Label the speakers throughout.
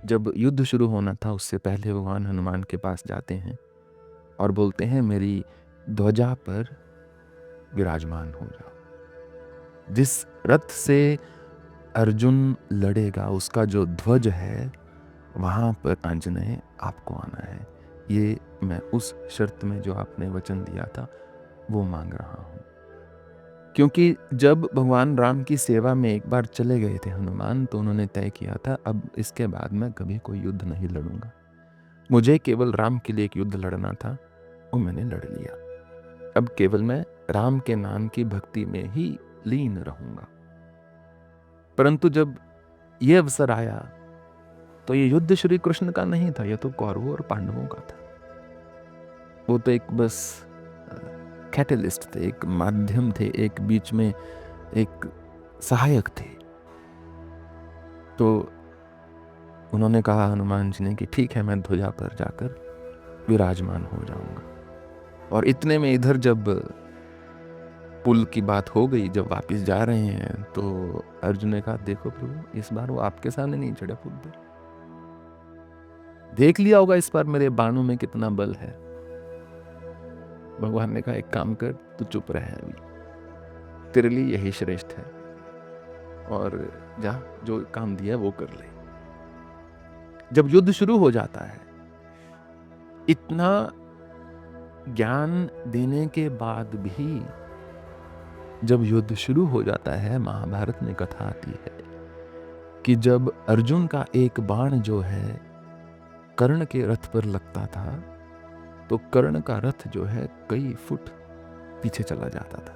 Speaker 1: जब युद्ध शुरू होना था उससे पहले भगवान हनुमान के पास जाते हैं और बोलते हैं मेरी ध्वजा पर विराजमान हो जाओ। जिस रथ से अर्जुन लड़ेगा उसका जो ध्वज है वहां पर आंजनेय आपको आना है। ये मैं उस शर्त में जो आपने वचन दिया था वो मांग रहा हूं। क्योंकि जब भगवान राम की सेवा में एक बार चले गए थे हनुमान, तो उन्होंने तय किया था अब इसके बाद मैं कभी कोई युद्ध नहीं लड़ूंगा। मुझे केवल राम के लिए एक युद्ध लड़ना था, वो मैंने लड़ लिया। अब केवल मैं राम के नाम की भक्ति में ही लीन रहूंगा। परंतु जब ये अवसर आया तो ये युद्ध श्री कृष्ण का नहीं था, यह तो कौरवों और पांडवों का था। वो तो एक बस कैटलिस्ट थे, एक माध्यम थे, एक बीच में एक सहायक थे। तो उन्होंने कहा हनुमान जी ने कि ठीक है मैं ध्वजा पर जाकर विराजमान हो जाऊंगा। और इतने में इधर जब पुल की बात हो गई, जब वापस जा रहे हैं, तो अर्जुन ने कहा देखो प्रभु इस बार वो आपके सामने नहीं चढ़ा पुल पे, देख लिया होगा इस बार मेरे बाणों में कितना बल है। भगवान ने कहा एक काम कर, तू चुप रहे अभी, तेरे लिए यही श्रेष्ठ है, और जा जो काम दिया वो कर ले। जब युद्ध शुरू हो जाता है, इतना ज्ञान देने के बाद भी जब युद्ध शुरू हो जाता है, महाभारत में कथा आती है कि जब अर्जुन का एक बाण जो है कर्ण के रथ पर लगता था, तो कर्ण का रथ जो है कई फुट पीछे चला जाता था,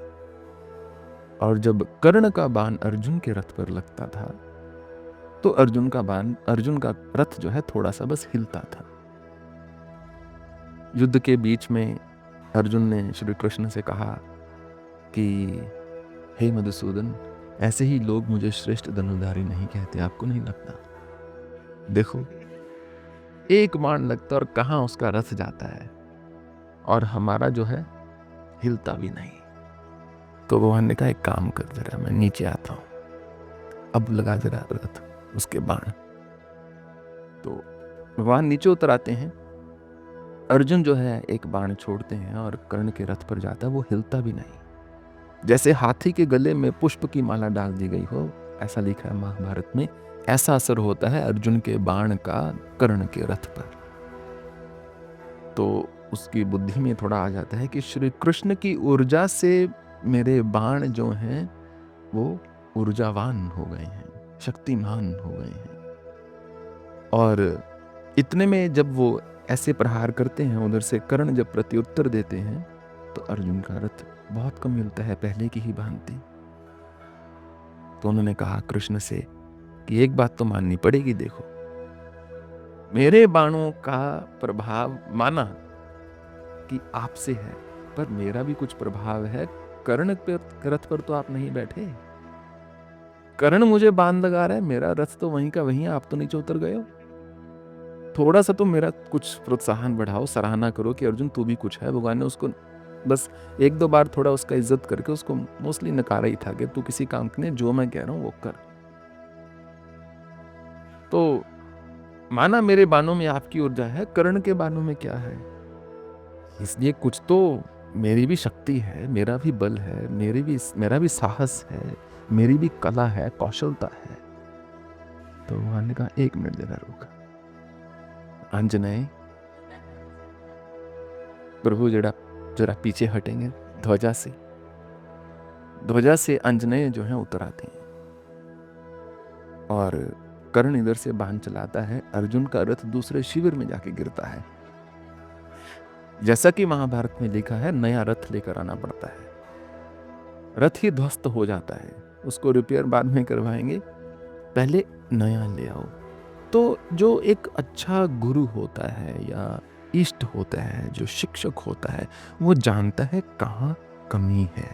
Speaker 1: और जब कर्ण का बाण अर्जुन के रथ पर लगता था तो अर्जुन का रथ जो है थोड़ा सा बस हिलता था। युद्ध के बीच में अर्जुन ने श्री कृष्ण से कहा कि हे मधुसूदन, ऐसे ही लोग मुझे श्रेष्ठ धनुर्धारी नहीं कहते, आपको नहीं लगता? देखो एक बाण लगता और कहां उसका रथ जाता है, और हमारा जो है हिलता भी नहीं। तो भगवान ने कहा एक काम कर जरा, मैं नीचे आता हूं, अब लगा जरा रथ उसके बाण। तो भगवान नीचे उतर आते हैं, अर्जुन जो है एक बाण छोड़ते हैं और कर्ण के रथ पर जाता है, वो हिलता भी नहीं। जैसे हाथी के गले में पुष्प की माला डाल दी गई हो, ऐसा लिखा है महाभारत में, ऐसा असर होता है अर्जुन के बाण का कर्ण के रथ पर। तो उसकी बुद्धि में थोड़ा आ जाता है कि श्री कृष्ण की ऊर्जा से मेरे बाण जो हैं वो ऊर्जावान हो गए हैं, शक्तिमान हो गए हैं। और इतने में जब वो ऐसे प्रहार करते हैं, उधर से कर्ण जब प्रत्युत्तर देते हैं, तो अर्जुन का रथ बहुत कम मिलता है, पहले की ही भांति। तो उन्होंने कहा कृष्ण से कि एक बात तो माननी पड़ेगी, देखो मेरे बाणों का प्रभाव माना कि आपसे है, पर मेरा भी कुछ प्रभाव है। कर्ण के रथ पर तो आप नहीं बैठे, कर्ण मुझे बांध लगा रहा है, मेरा रथ तो वहीं का वहीं है, आप तो नीचे उतर गए हो। थोड़ा सा तो मेरा कुछ प्रोत्साहन बढ़ाओ, सराहना करो कि अर्जुन तू भी कुछ है। भगवान ने उसको बस एक दो बार थोड़ा उसका इज्जत करके उसको मोस्टली नकारा ही था कि तू किसी काम के लिए जो मैं कह रहा हूं वो कर। तो माना मेरे बाणों में आपकी ऊर्जा है, कर्ण के बाणों में क्या है, इसलिए कुछ तो मेरी भी शक्ति है, मेरा भी बल है, मेरा भी साहस है, मेरी भी कला है, कौशलता है। तो भगवान ने कहा एक मिनट जरा रुक, आंजनेय प्रभु जरा पीछे हटेंगे। ध्वजा से आंजनेय जो है उतर आते हैं, और कर्ण इधर से बाण चलाता है, अर्जुन का रथ दूसरे शिविर में जाके गिरता है। जैसा कि महाभारत में लिखा है, नया रथ लेकर आना पड़ता है, रथ ही ध्वस्त हो जाता है, उसको रिपेयर बाद में करवाएंगे, पहले नया ले आओ। तो जो एक अच्छा गुरु होता है या इष्ट होता है, जो शिक्षक होता है, वो जानता है कहाँ कमी है,